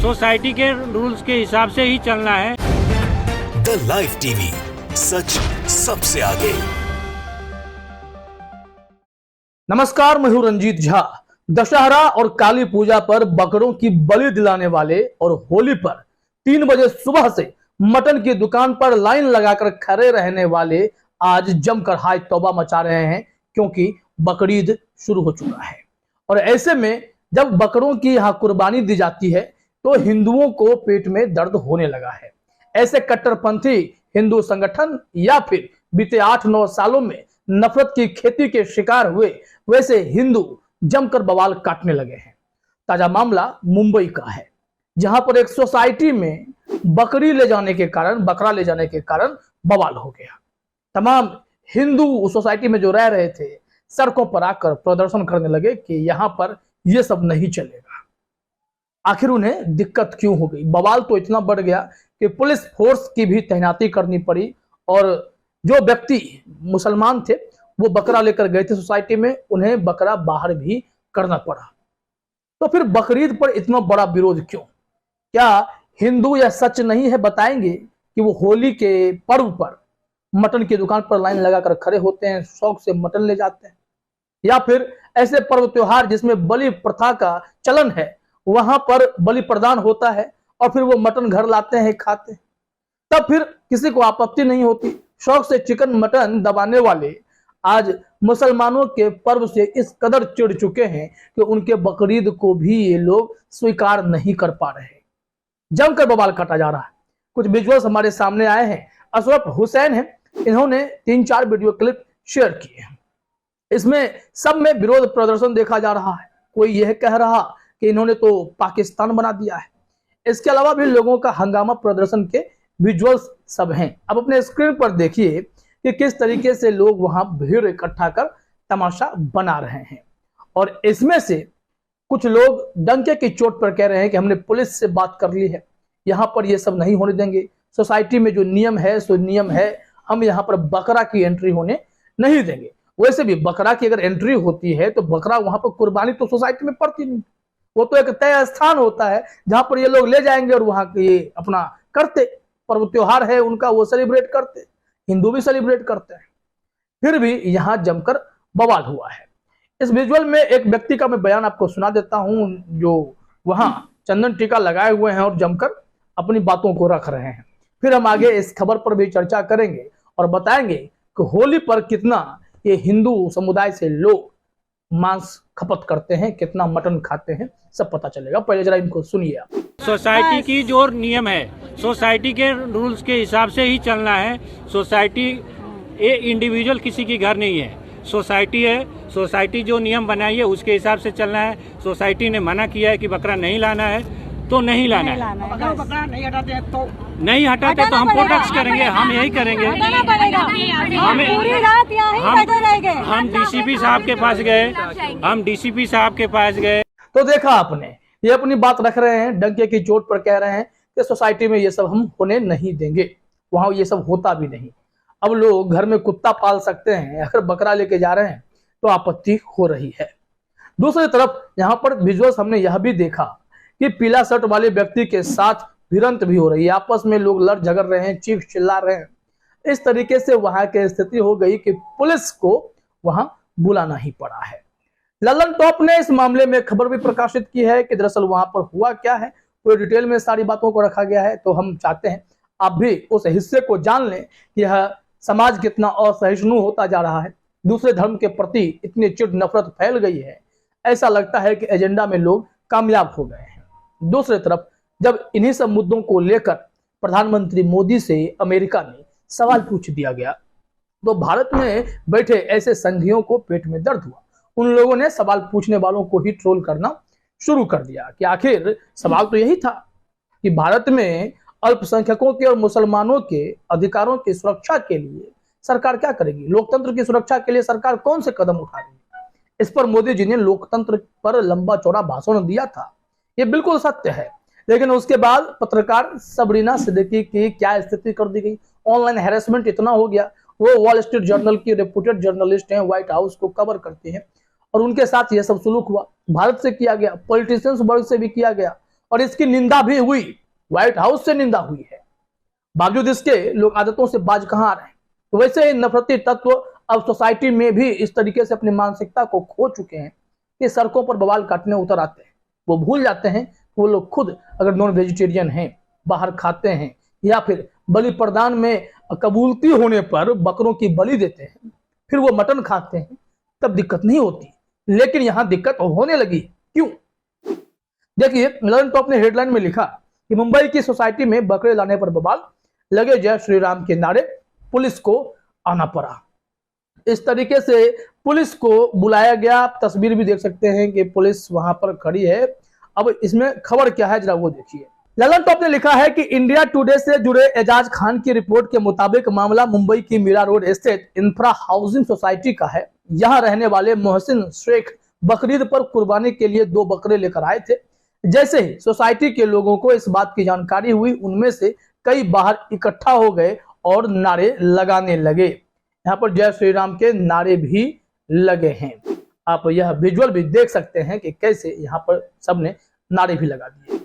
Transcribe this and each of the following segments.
Society के rules के हिसाब से ही चलना है। द लाइव टीवी, सच सबसे आगे। नमस्कार, मैं हूं रंजीत झा। दशहरा और काली पूजा पर बकरों की बलि दिलाने वाले और होली पर 3 बजे सुबह से मटन की दुकान पर लाइन लगाकर खड़े रहने वाले आज जमकर हाय तौबा मचा रहे हैं, क्योंकि बकरीद शुरू हो चुका है। और ऐसे में जब बकरों की यहाँ कुर्बानी दी जाती है तो हिंदुओं को पेट में दर्द होने लगा है। ऐसे कट्टरपंथी हिंदू संगठन या फिर बीते 8-9 सालों में नफरत की खेती के शिकार हुए वैसे हिंदू जमकर बवाल काटने लगे हैं। ताजा मामला मुंबई का है, जहां पर एक सोसाइटी में बकरा ले जाने के कारण बवाल हो गया। तमाम हिंदू उस सोसाइटी में जो रह रहे थे सड़कों पर आकर प्रदर्शन करने लगे कि यहां पर यह सब नहीं चलेगा। आखिर उन्हें दिक्कत क्यों हो गई? बवाल तो इतना बढ़ गया कि पुलिस फोर्स की भी तैनाती करनी पड़ी, और जो व्यक्ति मुसलमान थे वो बकरा लेकर गए थे सोसाइटी में, उन्हें बकरा बाहर भी करना पड़ा। तो फिर बकरीद पर इतना बड़ा विरोध क्यों? क्या हिंदू यह सच नहीं है बताएंगे कि वो होली के पर्व पर मटन की दुकान पर लाइन लगाकर खड़े होते हैं, शौक से मटन ले जाते हैं, या फिर ऐसे पर्व त्योहार जिसमें बलि प्रथा का चलन है वहां पर बलि प्रदान होता है और फिर वो मटन घर लाते हैं, खाते हैं, तब फिर किसी को आपत्ति नहीं होती। शौक से चिकन मटन दबाने वाले आज मुसलमानों के पर्व से इस कदर चिढ़ चुके हैं कि उनके बकरीद को भी ये लोग स्वीकार नहीं कर पा रहे। जमकर बवाल काटा जा रहा है। कुछ विजुअल्स हमारे सामने आए हैं। अशरफ हुसैन है, इन्होंने 3-4 वीडियो क्लिप शेयर किए हैं। इसमें सब में विरोध प्रदर्शन देखा जा रहा है। कोई यह कह रहा कि इन्होंने तो पाकिस्तान बना दिया है। इसके अलावा भी लोगों का हंगामा प्रदर्शन के विजुअल्स सब हैं। अब अपने स्क्रीन पर देखिए कि किस तरीके से लोग वहां भीड़ इकट्ठा कर तमाशा बना रहे हैं। और इसमें से कुछ लोग डंके की चोट पर कह रहे हैं कि हमने पुलिस से बात कर ली है, यहां पर ये सब नहीं होने देंगे, सोसाइटी में जो नियम है सो नियम है, हम यहाँ पर बकरा की एंट्री होने नहीं देंगे। वैसे भी बकरा की अगर एंट्री होती है तो बकरा वहां पर कुर्बानी तो सोसाइटी में पड़ती नहीं, वो तो एक तय स्थान होता है जहां पर ये लोग ले जाएंगे और वहां ये अपना करते, पर्व त्योहार है उनका, वो सेलिब्रेट करते, हिंदू भी सेलिब्रेट करते हैं। फिर भी यहां जमकर बवाल हुआ है। इस विजुअल में एक व्यक्ति का मैं बयान आपको सुना देता हूं, जो वहां चंदन टीका लगाए हुए हैं और जमकर अपनी बातों को रख रहे हैं। फिर हम आगे इस खबर पर भी चर्चा करेंगे और बताएंगे कि होली पर कितना ये हिंदू समुदाय से लोग मांस खपत करते हैं, कितना मटन खाते हैं, सब पता चलेगा। पहले जरा इनको सुनिए आप। सोसाइटी की जो नियम है, सोसाइटी के रूल्स के हिसाब से ही चलना है। सोसाइटी ये इंडिविजुअल किसी की घर नहीं है, सोसाइटी है। सोसाइटी जो नियम बनाई है उसके हिसाब से चलना है। सोसाइटी ने मना किया है कि बकरा नहीं लाना है तो नहीं लाना है। अगर बकरा नहीं हटाते हैं तो नहीं हटाते तो हम प्रोटेस्ट करेंगे, हम यही करेंगे। हम डीसीपी साहब के पास गए, तो देखा आपने, ये अपनी बात रख रहे हैं, डंके की चोट पर कह रहे हैं कि सोसाइटी में ये सब हम होने नहीं देंगे, वहां ये सब होता भी नहीं। अब लोग घर में कुत्ता पाल सकते हैं, अगर बकरा लेके जा रहे हैं तो आपत्ति हो रही है। दूसरी तरफ यहाँ पर विजुअल्स हमने यह भी देखा कि पीला शर्ट वाले व्यक्ति के साथ भिड़ंत भी हो रही है, आपस में लोग लड़ झगड़ रहे हैं, चीख चिल्ला रहे हैं। इस तरीके से वहां की स्थिति हो गई कि पुलिस को वहां बुलाना ही पड़ा है। लल्लन टॉप ने इस मामले में खबर भी प्रकाशित की है कि दरअसल वहां पर हुआ क्या है, पूरे डिटेल में सारी बातों को रखा गया है। तो हम चाहते हैं आप भी उस हिस्से को जान लें कि यह समाज कितना असहिष्णु होता जा रहा है, दूसरे धर्म के प्रति इतनी चिढ़ नफरत फैल गई है, ऐसा लगता है कि एजेंडा में लोग कामयाब हो गए हैं। दूसरी तरफ जब इन्हीं सब मुद्दों को लेकर प्रधानमंत्री मोदी से अमेरिका में सवाल पूछ दिया गया तो भारत में बैठे ऐसे संघियों को पेट में दर्द हुआ। उन लोगों ने सवाल पूछने वालों को ही ट्रोल करना शुरू कर दिया कि आखिर सवाल तो यही था कि भारत में अल्पसंख्यकों के और मुसलमानों के अधिकारों की सुरक्षा के लिए सरकार क्या करेगी, लोकतंत्र की सुरक्षा के लिए सरकार कौन से कदम उठा रही है। इस पर मोदी जी ने लोकतंत्र पर लंबा चौड़ा भाषण दिया था, ये बिल्कुल सत्य है। लेकिन उसके बाद पत्रकार सबरीना सिद्दीकी की क्या स्थिति कर दी गई, ऑनलाइन हैरेसमेंट इतना हो गया। वो वॉल स्ट्रीट जर्नल की रेप्यूटेड जर्नलिस्ट हैं, व्हाइट हाउस को कवर करती हैं, और उनके साथ यह सब सुलूक हुआ। भारत से किया गया, पॉलिटिशियंस वर्ग से भी किया गया, और इसकी निंदा भी हुई, व्हाइट हाउस से निंदा हुई है। बावजूद इसके लोग आदतों से बाज कहां आ रहे हैं। तो वैसे नफरती तत्व अब सोसाइटी में भी इस तरीके से अपनी मानसिकता को खो चुके हैं कि सड़कों पर बवाल काटने उतर आते हैं। वो भूल जाते हैं वो लोग खुद अगर नॉन वेजिटेरियन हैं, बाहर खाते हैं या फिर बलि प्रदान में कबूलती होने पर बकरों की बलि देते हैं, फिर वो मटन खाते हैं, तब दिक्कत नहीं होती। लेकिन यहां दिक्कत होने लगी। क्यों? देखिए, ललन टॉप ने हेडलाइन में लिखा कि मुंबई की सोसाइटी में बकरे लाने पर बवाल, लगे जय श्री राम के नारे, पुलिस को आना पड़ा। इस तरीके से पुलिस को बुलाया गया। आप तस्वीर भी देख सकते हैं कि पुलिस वहां पर खड़ी है। अब इसमें खबर क्या है जरा वो देखिए। ललन टॉप ने लिखा है कि इंडिया टुडे से जुड़े एजाज खान की रिपोर्ट के मुताबिक मामला मुंबई की मीरा रोड स्थित इंफ्रा हाउसिंग सोसाइटी का है। यहां रहने वाले मोहसिन शेख बकरीद पर कुर्बानी के लिए 2 बकरे लेकर आए थे। जैसे ही सोसाइटी के लोगों को इस बात की जानकारी हुई, उनमें से कई बाहर इकट्ठा हो गए और नारे लगाने लगे। यहाँ पर जय श्री राम के नारे भी लगे हैं। आप यह विजुअल भी देख सकते हैं कि कैसे यहाँ पर सबने नारे भी लगा दिए।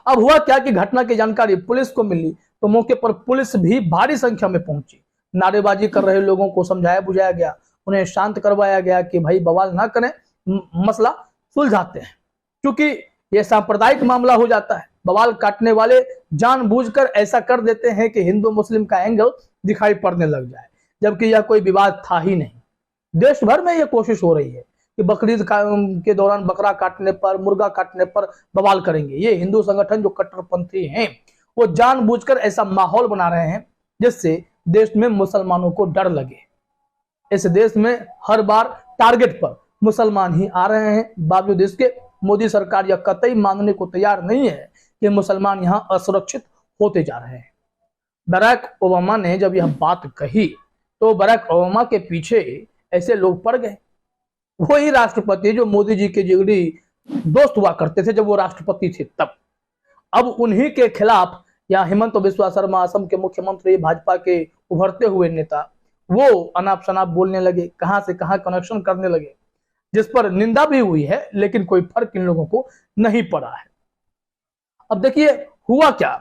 अब हुआ क्या कि घटना की जानकारी पुलिस को मिली तो मौके पर पुलिस भी भारी संख्या में पहुंची। नारेबाजी कर रहे लोगों को समझाया बुझाया गया, उन्हें शांत करवाया गया कि भाई बवाल ना करें, मसला सुलझाते हैं। क्योंकि यह सांप्रदायिक मामला हो जाता है। बवाल काटने वाले जानबूझकर ऐसा कर देते हैं कि हिंदू मुस्लिम का एंगल दिखाई पड़ने लग जाए, जबकि यह कोई विवाद था ही नहीं। देश भर में यह कोशिश हो रही है कि बकरीद के दौरान बकरा काटने पर, मुर्गा काटने पर बवाल करेंगे। ये हिंदू संगठन जो कट्टरपंथी हैं वो जानबूझकर ऐसा माहौल बना रहे हैं जिससे देश में मुसलमानों को डर लगे। इस देश में हर बार टारगेट पर मुसलमान ही आ रहे हैं। बावजूद इसके मोदी सरकार यह कतई मानने को तैयार नहीं है कि मुसलमान यहाँ असुरक्षित होते जा रहे हैं। बराक ओबामा ने जब यह बात कही तो बराक ओबामा के पीछे ऐसे लोग पड़ गए। वही राष्ट्रपति जो मोदी जी के जिगरी दोस्त हुआ करते थे जब वो राष्ट्रपति थे तब, अब उन्हीं के खिलाफ या हेमंत बिस्वा शर्मा असम के मुख्यमंत्री, भाजपा के उभरते हुए नेता, वो अनाप शनाप बोलने लगे, कहां से कहां कनेक्शन करने लगे, जिस पर निंदा भी हुई है लेकिन कोई फर्क इन लोगों को नहीं पड़ा है। अब देखिए हुआ क्या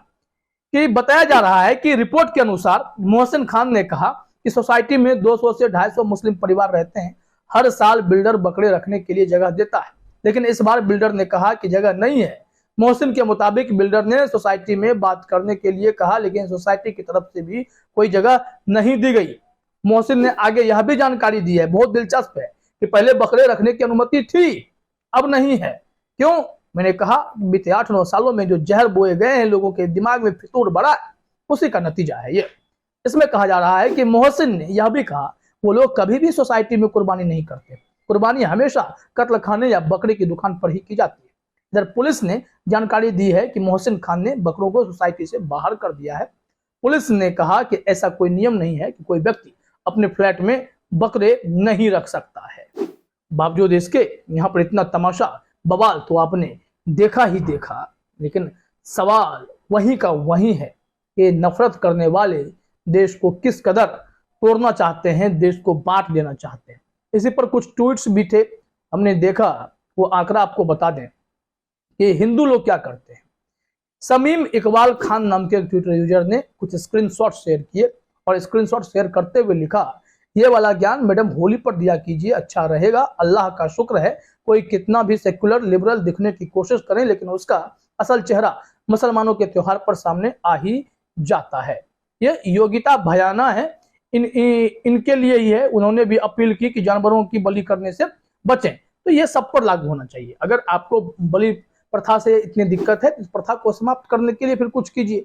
कि बताया जा रहा है कि रिपोर्ट के अनुसार मोहसिन खान ने कहा कि सोसाइटी में 200 से 250 मुस्लिम परिवार रहते हैं। हर साल बिल्डर बकरे रखने के लिए जगह देता है, लेकिन इस बार बिल्डर ने कहा कि जगह नहीं है। मोहसिन के मुताबिक बिल्डर ने सोसाइटी में बात करने के लिए कहा, लेकिन सोसाइटी की तरफ से भी कोई जगह नहीं दी गई। मोहसिन ने आगे यह भी जानकारी दी है, बहुत दिलचस्प है, कि पहले बकरे रखने की अनुमति थी, अब नहीं है। क्यों? मैंने कहा बीते 8-9 सालों में जो जहर बोए गए हैं, लोगों के दिमाग में फितूर बढ़ा, उसी का नतीजा है ये। इसमें कहा जा रहा है कि मोहसिन ने यह भी कहा वो लोग कभी भी सोसाइटी में कुर्बानी नहीं करते। कुर्बानी हमेशा कत्ल खाने या बकरे की दुकान पर ही की जाती है। इधर पुलिस ने जानकारी दी है कि मोहसिन खान ने बकरों को सोसाइटी से बाहर कर दिया है। पुलिस ने कहा कि ऐसा कोई नियम नहीं है कि कोई व्यक्ति अपने फ्लैट में बकरे नहीं रख सकता है। बावजूद इसके यहाँ पर इतना तमाशा बवाल तो आपने देखा ही देखा, लेकिन सवाल वही का वही है कि नफरत करने वाले देश को किस कदर तोड़ना चाहते हैं, देश को बांट देना चाहते हैं। इसी पर कुछ ट्वीट्स भी थे, हमने देखा, वो आंकड़ा आपको बता दें कि हिंदू लोग क्या करते हैं। समीम इकबाल खान नाम के ट्विटर यूजर ने कुछ स्क्रीनशॉट शेयर किए और स्क्रीनशॉट शेयर करते हुए लिखा, ये वाला ज्ञान मैडम होली पर दिया कीजिए, अच्छा रहेगा। अल्लाह का शुक्र है कोई कितना भी सेक्युलर लिबरल दिखने की कोशिश करें, लेकिन उसका असल चेहरा मुसलमानों के त्योहार पर सामने आ ही जाता है। ये योगिता भयाना है, इनके लिए ही है। उन्होंने भी अपील की कि जानवरों की बलि करने से बचें। तो ये सब पर लागू होना चाहिए। अगर आपको बलि प्रथा से इतनी दिक्कत है, इस प्रथा को समाप्त करने के लिए फिर कुछ कीजिए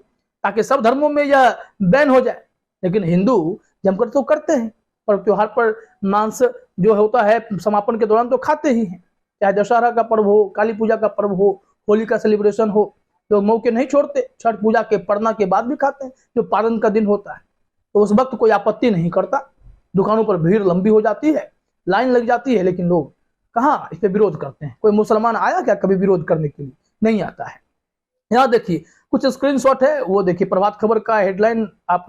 ताकि सब धर्मों में यह बैन हो जाए। लेकिन हिंदू जमकर तो करते हैं, पर त्योहार पर मांस जो होता है समापन के दौरान तो खाते ही हैं। चाहे दशहरा का पर्व हो, काली पूजा का पर्व हो, होली का सेलिब्रेशन हो, तो मौके नहीं छोड़ते। छठ पूजा के पड़ना के बाद भी खाते हैं, जो पारण का दिन होता है। तो उस वक्त कोई आपत्ति नहीं करता। दुकानों पर भीड़ लंबी हो जाती है, लाइन लग जाती है, लेकिन लोग कहाँ इस पे विरोध करते हैं। कोई मुसलमान आया क्या कभी विरोध करने के लिए? नहीं आता है। यहाँ देखिए कुछ स्क्रीनशॉट है, वो देखिए प्रभात खबर का हेडलाइन आप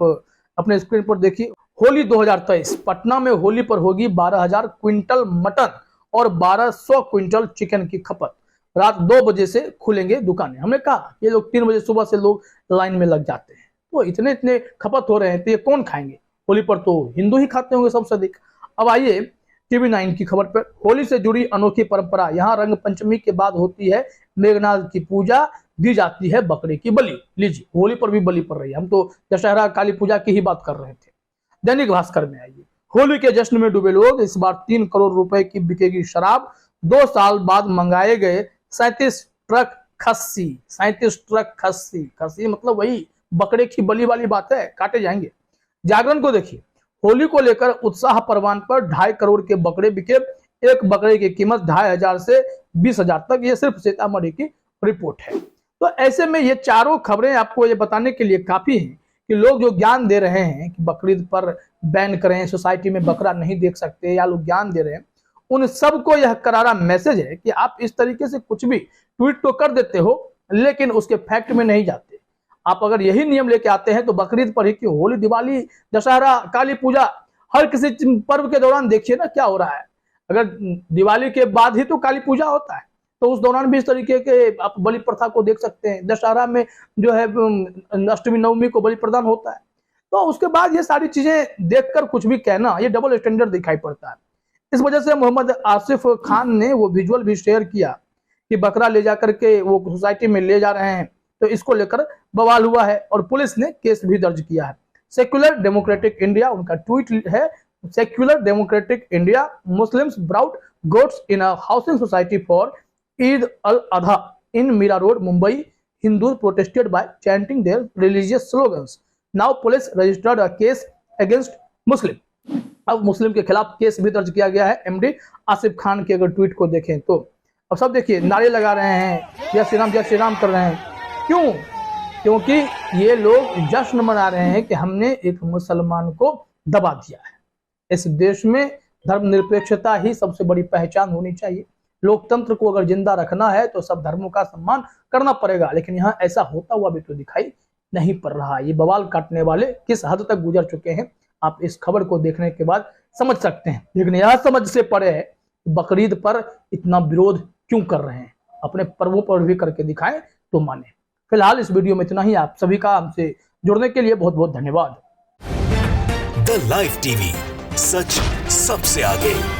अपने स्क्रीन पर देखिए। होली 2023 पटना में होली पर होगी 12,000 क्विंटल मटन और 1200 क्विंटल चिकन की खपत। रात 2 बजे से खुलेंगे दुकानें। हमने कहा ये लोग 3 बजे सुबह से लोग लाइन में लग जाते हैं, तो इतने खपत हो रहे हैं तो ये कौन खाएंगे? होली पर तो हिंदू ही खाते होंगे सबसे अधिक। अब आइए TV9 की खबर पर। होली से जुड़ी अनोखी परंपरा। यहाँ रंग पंचमी के बाद होती है मेघनाथ की पूजा, दी जाती है बकरे की बलि। लीजिए, होली पर भी बलि पड़ रही है। हम तो दशहरा काली पूजा की ही बात कर रहे थे। दैनिक भास्कर में आइए, होली के जश्न में डूबे लोग। इस बार 3 करोड़ रुपए की बिकेगी शराब। 2 साल बाद मंगाए गए 37 ट्रक खस्सी। 37 ट्रक खस्सी। खस्सी मतलब वही बकरे की बलि वाली बात है, काटे जाएंगे। जागरण को देखिए, होली को लेकर उत्साह परवान पर 2.5 करोड़ के बकरे बिके। एक बकरे की कीमत 2,500 से 20,000 तक। ये सिर्फ सीतामढ़ी की रिपोर्ट है। तो ऐसे में ये चारों खबरें आपको ये बताने के लिए काफी हैं कि लोग जो ज्ञान दे रहे हैं कि बकरीद पर बैन करें, सोसाइटी में बकरा नहीं देख सकते, या लोग ज्ञान दे रहे हैं, उन सबको यह करारा मैसेज है कि आप इस तरीके से कुछ भी ट्वीट तो कर देते हो, लेकिन उसके फैक्ट में नहीं जाते। आप अगर यही नियम लेके आते हैं तो बकरीद पर ही क्यों, होली, दिवाली, दशहरा, काली पूजा, हर किसी पर्व के दौरान देखिए ना क्या हो रहा है। अगर दिवाली के बाद ही तो काली पूजा होता है, तो उस दौरान भी इस तरीके के आप बलि प्रथा को देख सकते हैं। दशहरा में जो है अष्टमी नवमी को बलि प्रदान होता है। तो उसके बाद ये सारी चीजें देखकर कुछ भी कहना, ये डबल स्टैंडर्ड दिखाई पड़ता है। इस वजह से मोहम्मद आसिफ खान ने वो विजुअल भी शेयर किया कि बकरा ले जाकर के वो सोसाइटी में ले जा रहे हैं, तो इसको लेकर बवाल हुआ है और पुलिस ने केस भी दर्ज किया है। सेक्युलर डेमोक्रेटिक इंडिया, उनका ट्वीट है, secular democratic India Muslims brought goats in a housing society for Eid al-Adha in Mira Road, Mumbai. Hindus protested by chanting their religious slogans. Now police registered a case against Muslim. अब मुस्लिम के खिलाफ case भी दर्ज किया गया है। MD Asif Khan के अगर ट्वीट को देखें तो अब सब देखिए नारे लगा रहे हैं, जय श्री राम कर रहे हैं। क्यों? क्योंकि ये लोग जश्न मना रहे हैं कि हमने एक मुसलमान को दबा दिया है। इस देश में धर्मनिरपेक्षता ही सबसे बड़ी पहचान होनी चाहिए। लोकतंत्र को अगर जिंदा रखना है तो सब धर्मों का सम्मान करना पड़ेगा, लेकिन यहाँ ऐसा होता हुआ भी तो दिखाई नहीं पड़ रहा। ये बवाल काटने वाले किस हद तक गुजर चुके हैं आप इस खबर को देखने के बाद समझ सकते हैं। लेकिन यह समझ से परे है बकरीद पर इतना विरोध क्यों कर रहे हैं। अपने पर्वों पर भी करके दिखाएं तो माने। फिलहाल इस वीडियो में इतना ही। आप सभी का हमसे जुड़ने के लिए बहुत बहुत धन्यवाद। द लाइव टीवी, सच सबसे आगे।